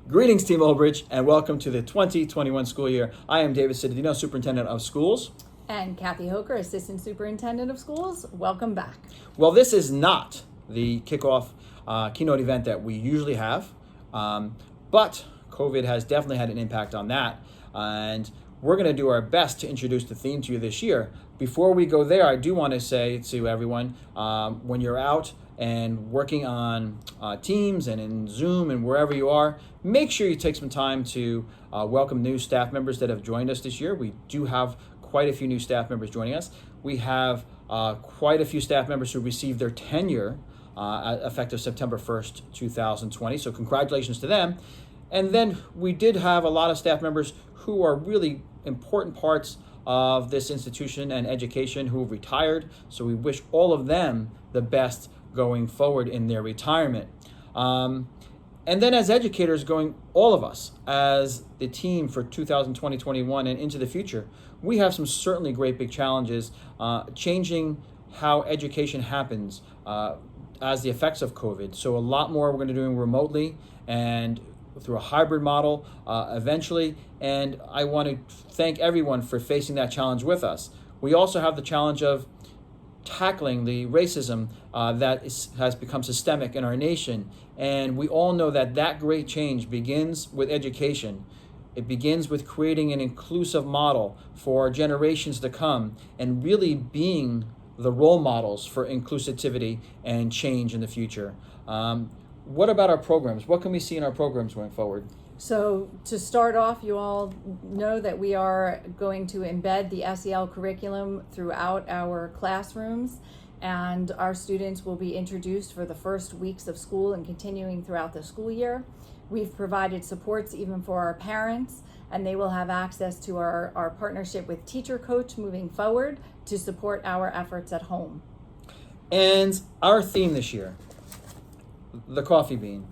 Greetings, Team Oldbridge, and welcome to the 2021 school year. I am David Cittadino, Superintendent of Schools. And Kathy Hoker, Assistant Superintendent of Schools. Welcome back. Well, this is not the kickoff keynote event that we usually have, but COVID has definitely had an impact on that, and we're going to do our best to introduce the theme to you this year. Before we go there, I do want to say to everyone, when you're out and working on Teams and in Zoom and wherever you are, make sure you take some time to welcome new staff members that have joined us this year. We do have quite a few new staff members joining us. We have quite a few staff members who received their tenure effective September 1st, 2020. So congratulations to them. And then we did have a lot of staff members who are really important parts of this institution and education who have retired. So we wish all of them the best going forward in their retirement. And then as educators all of us as the team for 2020-21 and into the future, we have some certainly great big challenges changing how education happens as the effects of COVID. So a lot more we're going to do remotely and through a hybrid model eventually. And I want to thank everyone for facing that challenge with us. We also have the challenge of tackling the racism has become systemic in our nation. And we all know that great change begins with education. It begins with creating an inclusive model for generations to come and really being the role models for inclusivity and change in the future. What about our programs? What can we see in our programs going forward? So to start off, you all know that we are going to embed the SEL curriculum throughout our classrooms, and our students will be introduced for the first weeks of school and continuing throughout the school year. We've provided supports even for our parents, and they will have access to our partnership with Teacher Coach moving forward to support our efforts at home. And our theme this year, the coffee bean.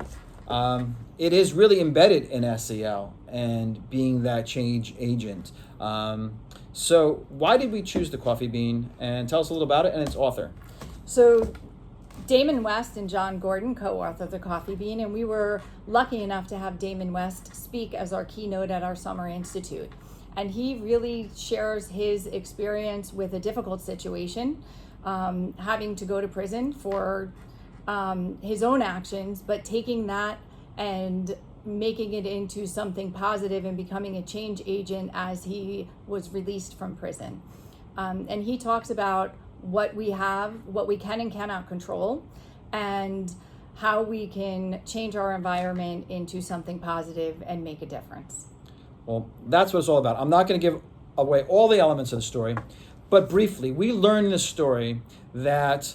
It is really embedded in SEL and being that change agent. So why did we choose the coffee bean? And tell us a little about it and its author. So Damon West and John Gordon co-authored the Coffee Bean, and we were lucky enough to have Damon West speak as our keynote at our Summer Institute. And he really shares his experience with a difficult situation, having to go to prison for his own actions, but taking that and making it into something positive and becoming a change agent as he was released from prison. And he talks about what we can and cannot control, and how we can change our environment into something positive and make a difference. Well, that's what it's all about. I'm not going to give away all the elements of the story, but briefly, we learn in this story that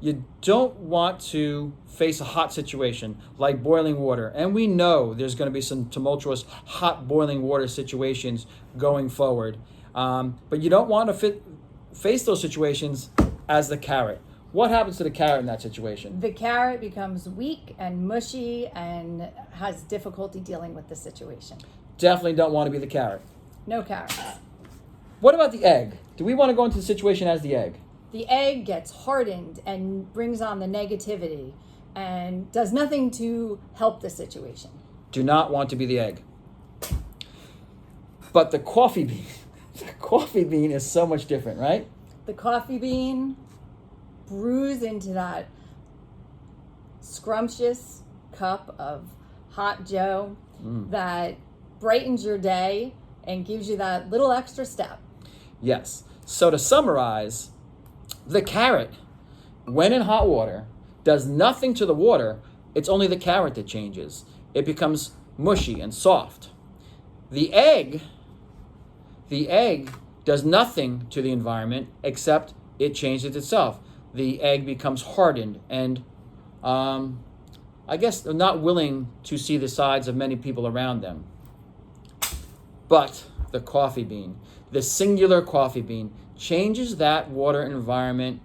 you don't want to face a hot situation like boiling water. And we know there's going to be some tumultuous hot boiling water situations going forward. But you don't want to face those situations as the carrot. What happens to the carrot in that situation? The carrot becomes weak and mushy and has difficulty dealing with the situation. Definitely don't want to be the carrot. No carrots. What about the egg? Do we want to go into the situation as the egg? The egg gets hardened and brings on the negativity and does nothing to help the situation. Do not want to be the egg. But the coffee bean is so much different, right? The coffee bean brews into that scrumptious cup of hot Joe that brightens your day and gives you that little extra step. Yes. So to summarize, the carrot, when in hot water, does nothing to the water. It's only the carrot that changes. It becomes mushy and soft. The egg does nothing to the environment except it changes itself. The egg becomes hardened and I guess not willing to see the sides of many people around them. But the coffee bean, the singular coffee bean, changes that water environment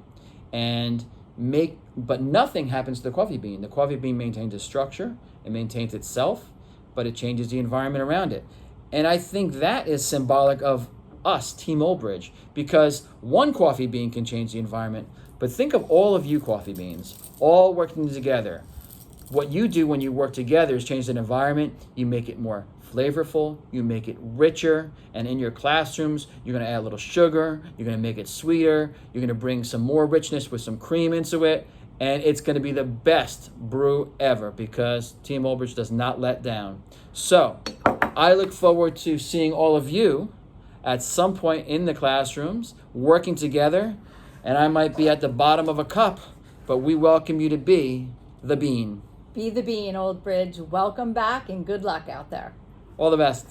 but nothing happens to the coffee bean. The coffee bean maintains its structure, it maintains itself, but it changes the environment around it. And I think that is symbolic of us, Team Oldbridge, because one coffee bean can change the environment, but think of all of you coffee beans, all working together, what you do when you work together is change the environment. You make it more flavorful, you make it richer, and in your classrooms, you're going to add a little sugar, you're going to make it sweeter, you're going to bring some more richness with some cream into it, and it's going to be the best brew ever because Team Oldbridge does not let down. So, I look forward to seeing all of you at some point in the classrooms working together, and I might be at the bottom of a cup, but we welcome you to be the bean. Be the bean, Old Bridge. Welcome back and good luck out there. All the best.